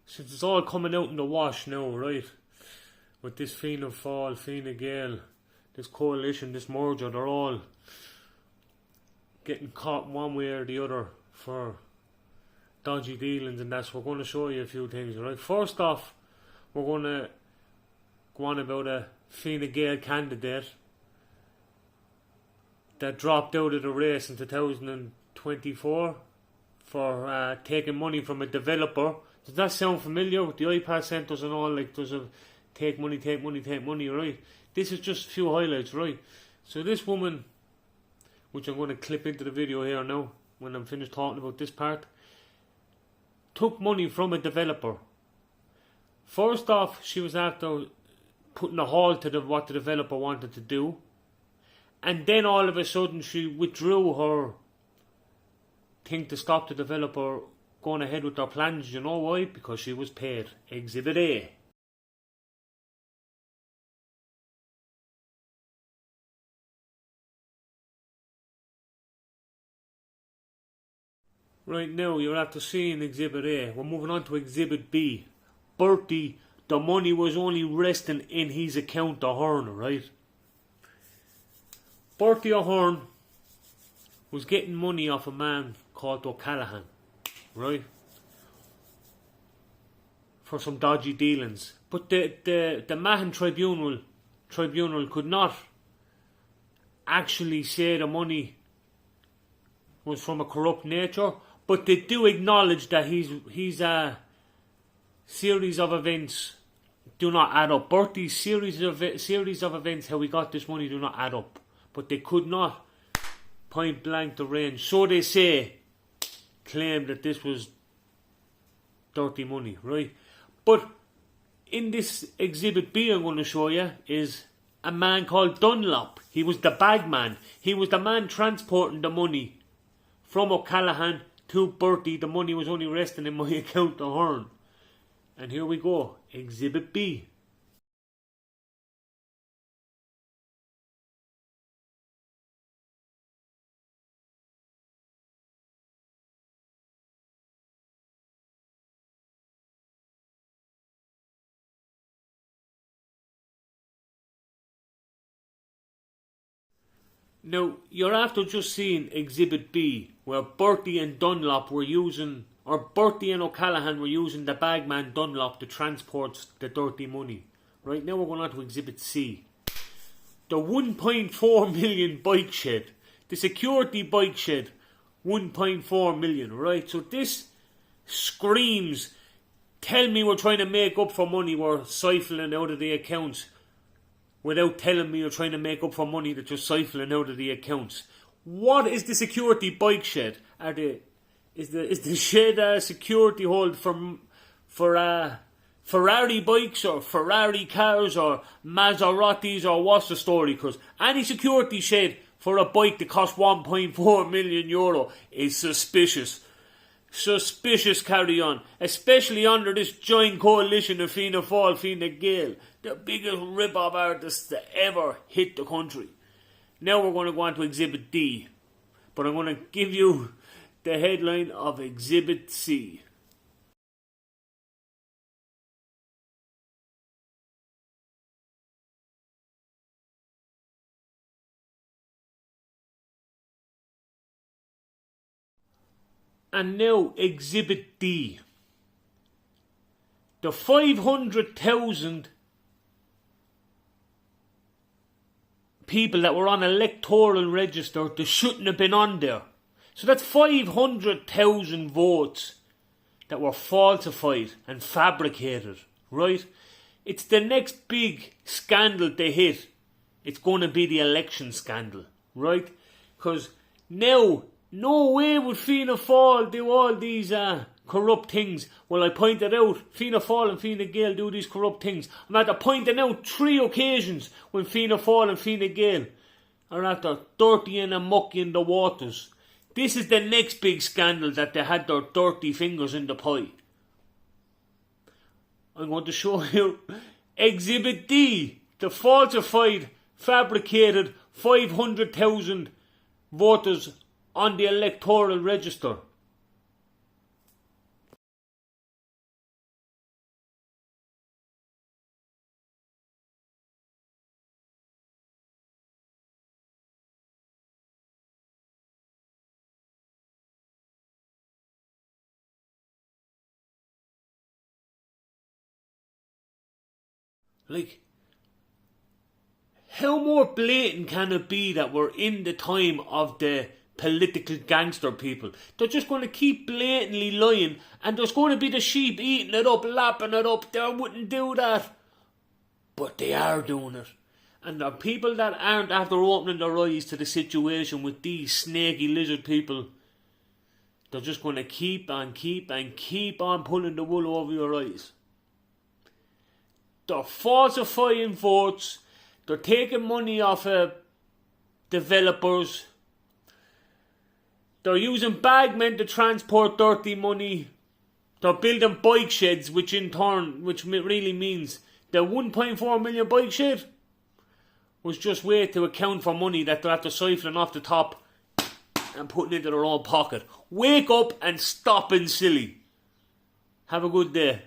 since it's all coming out in the wash now, right? With this Fianna Fáil, Fine Gael, this coalition, this merger, they're all getting caught one way or the other for dodgy dealings, and that's we're going to show you a few things, right? First off, we're going to go on about a Fine Gael candidate that dropped out of the race in 2024 for taking money from a developer. Does that sound familiar with the iPad centres and all? Like there's a take money, right? This is just a few highlights, right? So this woman, which I'm going to clip into the video here now when I'm finished talking about this part, took money from a developer. First off, she was after putting a halt to what the developer wanted to do. And then all of a sudden she withdrew her thing to stop the developer going ahead with their plans. You know why? Because she was paid. Exhibit A. Right now, you're after seeing Exhibit A. We're moving on to Exhibit B. Bertie, the money was only resting in his account Ahern, right? Bertie Ahern was getting money off a man called O'Callaghan, right? For some dodgy dealings. But the Mahon Tribunal could not actually say the money was from a corrupt nature, but they do acknowledge that he's a series of events do not add up. Bertie's series of events, how he got this money, do not add up. But they could not point blank the range. So they say, claim that this was dirty money, right? But in this Exhibit B I'm going to show you is a man called Dunlop. He was the bagman. He was the man transporting the money from O'Callaghan to Bertie. The money was only resting in my account Ahern. And here we go, Exhibit B. Now, you're after just seeing Exhibit B, where Bertie and Dunlop were using, or Bertie and O'Callaghan were using the bagman Dunlop to transport the dirty money. Right now we're going on to Exhibit C. The 1.4 million bike shed. The security bike shed. 1.4 million, right? So this screams, tell me we're trying to make up for money we're siphoning out of the accounts, without telling me you're trying to make up for money that you're siphoning out of the accounts. What is the security bike shed? Is the shed a security hold for Ferrari bikes or Ferrari cars or Maseratis, or what's the story? Because any security shed for a bike that costs 1.4 million euro is suspicious. Suspicious carry on, especially under this joint coalition of Fianna Fáil, Fine Gael, the biggest rip-off artists that ever hit the country. Now we're going to go on to Exhibit D, but I'm going to give you the headline of Exhibit C. And now Exhibit D. The 500,000 people that were on electoral register, they shouldn't have been on there. So that's 500,000 votes that were falsified and fabricated, right? It's the next big scandal they hit. It's going to be the election scandal, right? Because now, no way would Fianna Fáil do all these corrupt things. Well, I pointed out, Fianna Fáil and Fine Gael do these corrupt things. I'm after pointing out 3 occasions when Fianna Fáil and Fine Gael are after dirtying and mucking the waters. This is the next big scandal that they had their dirty fingers in the pie. I'm going to show you Exhibit D, the falsified, fabricated 500,000 voters on the electoral register. Like, how more blatant can it be that we're in the time of the political gangster people? They're just going to keep blatantly lying, and there's going to be the sheep eating it up, lapping it up. They wouldn't do that. But they are doing it. And the people that aren't after opening their eyes to the situation with these snaky lizard people, they're just going to keep on pulling the wool over your eyes. They're falsifying votes. They're taking money off developers. They're using bagmen to transport dirty money. They're building bike sheds, which really means the 1.4 million bike shed was just way to account for money that they're after siphoning off the top and putting into their own pocket. Wake up and stop being silly. Have a good day.